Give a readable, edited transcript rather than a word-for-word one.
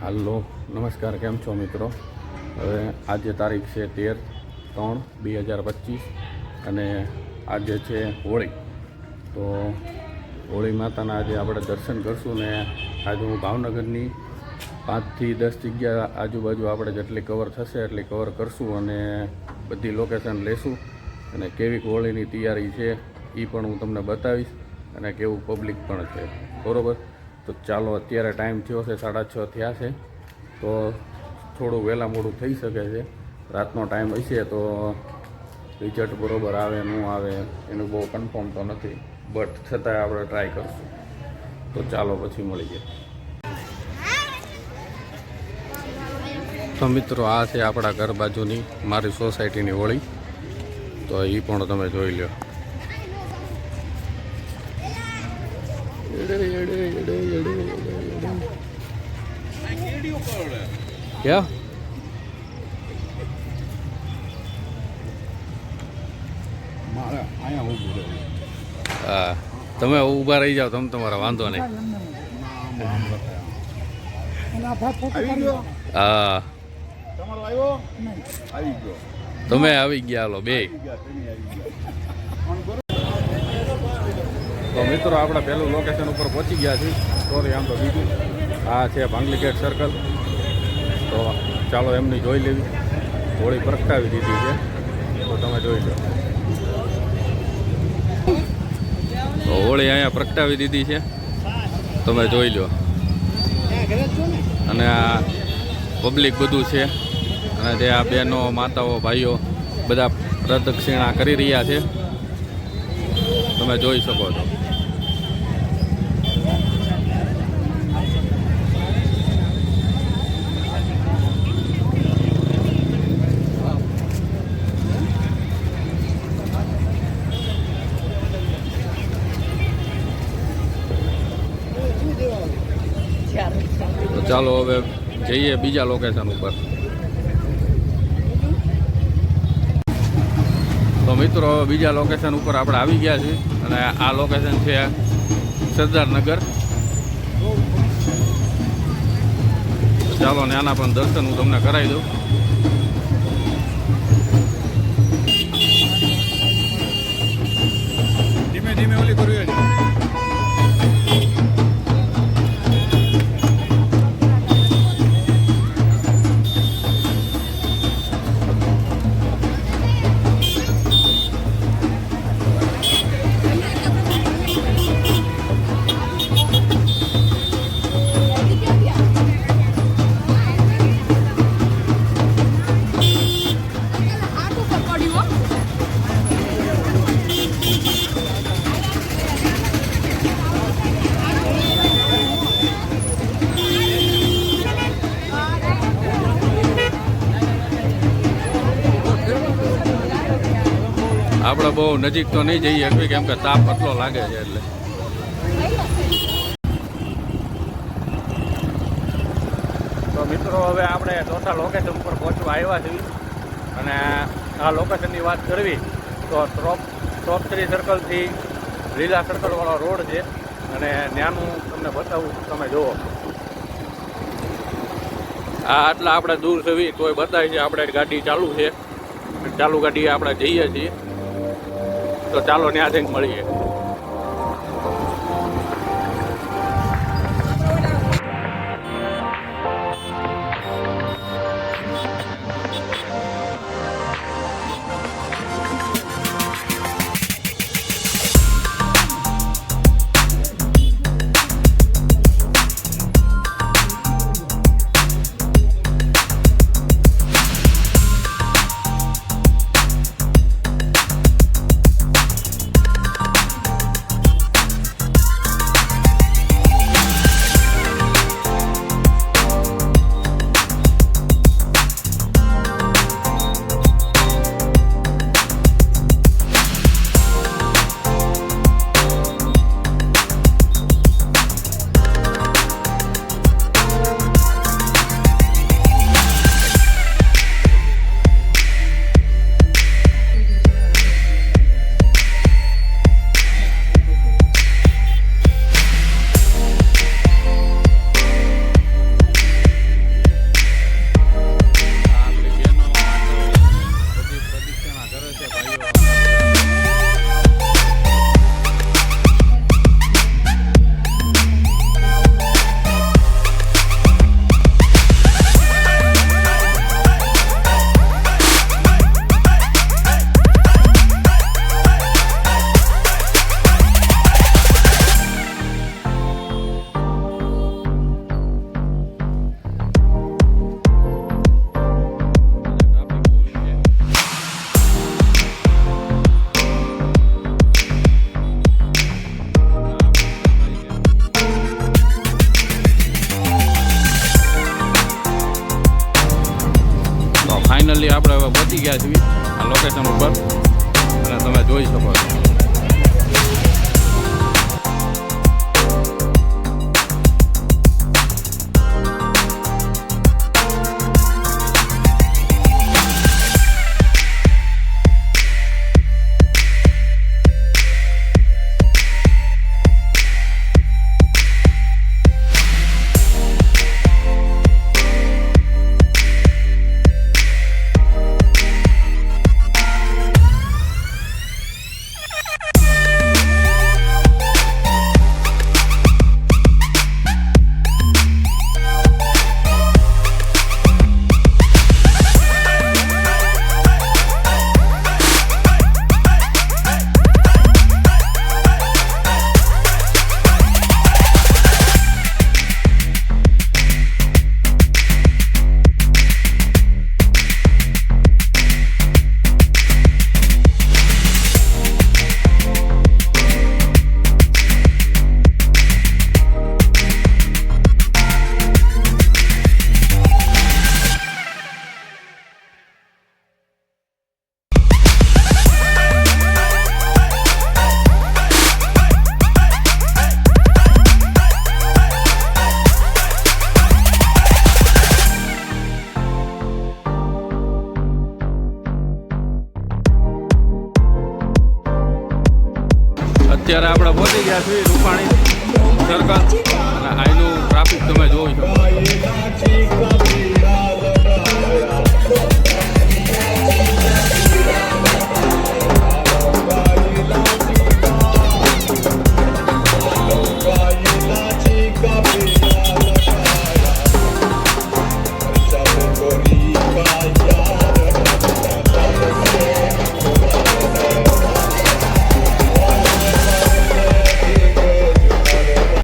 હાલો નમસ્કાર, કેમ છો મિત્રો? હવે આજે તારીખ છે 13/3/2025 અને આજે છે હોળી. તો હોળી માતાના આજે આપણે દર્શન કરશું ને આજે હું ભાવનગરની 5 થી 10 જગ્યા આજુબાજુ આપણે જેટલી કવર થશે એટલી કવર કરશું અને બધી લોકેશન લેશું અને કેવી હોળીની તૈયારી છે એ પણ હું તમને બતાવીશ અને કેવું પબ્લિક પણ છે, બરાબર? તો ચાલો, અત્યારે ટાઈમ થયો છે 6:30 થયા છે, તો થોડું વહેલા મોડું થઈ શકે છે. રાતનો ટાઈમ હશે તો રિઝલ્ટ બરાબર આવે ન આવે એનું બહુ કન્ફર્મ તો નથી, બટ છતાંય આપણે ટ્રાય કરશું. તો ચાલો પછી મળીએ. તો મિત્રો, આ છે આપણા ઘર બાજુની મારી સોસાયટીની હોળી, તો એ પણ તમે જોઈ લો. क्या હા, તમે ઊભા રહી જાઓ, તમે તમારા વાંધો નહીં. હા, તમે આવી ગયા, હાલો બે. તો મિત્રો, આપણે પહેલું લોકેશન ઉપર પહોંચી ગયા છીએ. સોરી, આમ તો બીજું આ છે ભાંગલી ગેટ સર્કલ. તો ચાલો એમની જોઈ લેવી. હોળી પ્રગટાવી દીધી છે, તો તમે જોઈ લો. તો હોળી અહીંયા પ્રગટાવી દીધી છે, તમે જોઈ લો. અને આ પબ્લિક બધું છે અને તે આ બહેનો, માતાઓ, ભાઈઓ બધા પ્રદક્ષિણા કરી રહ્યા છે, તમે જોઈ શકો છો. તો ચાલો હવે જઈએ બીજા લોકેશન ઉપર. તો મિત્રો, હવે બીજા લોકેશન ઉપર આપણે આવી ગયા છીએ અને આ લોકેશન છે સરદારનગર. ચાલો ને આના પણ દર્શન હું તમને કરાવી દઉં. ધીમે ધીમે ઓલી કરવી. આપણે બહુ નજીક તો નહીં જઈએ શકીએ કેમ કે તાપ એટલો લાગે છે એટલે. તો મિત્રો, હવે આપણે ચોથા લોકેશન ઉપર પહોંચવા આવ્યા છીએ અને આ લોકેશનની વાત કરવી તો ટોપ3 સર્કલથી લીલા સર્કલવાળો રોડ છે અને ત્યાંનું તમને બતાવું, તમે જુઓ. આ આટલા આપણે દૂર છે તોય બતાવી છે. આપણે ગાડી ચાલુ છે, ચાલુ ગાડી આપણે જઈએ છીએ. તો ચાલો ત્યાં જઈને મળીએ. આવ્યા છીએ આ લોકેશન ઉપર અને તમે જોઈ શકો છો. અત્યારે આપણે પહોંચી ગયા છીએ રૂપાણી સર્કલ અને અહીંનું ટ્રાફિક તમે જોઈ શકો.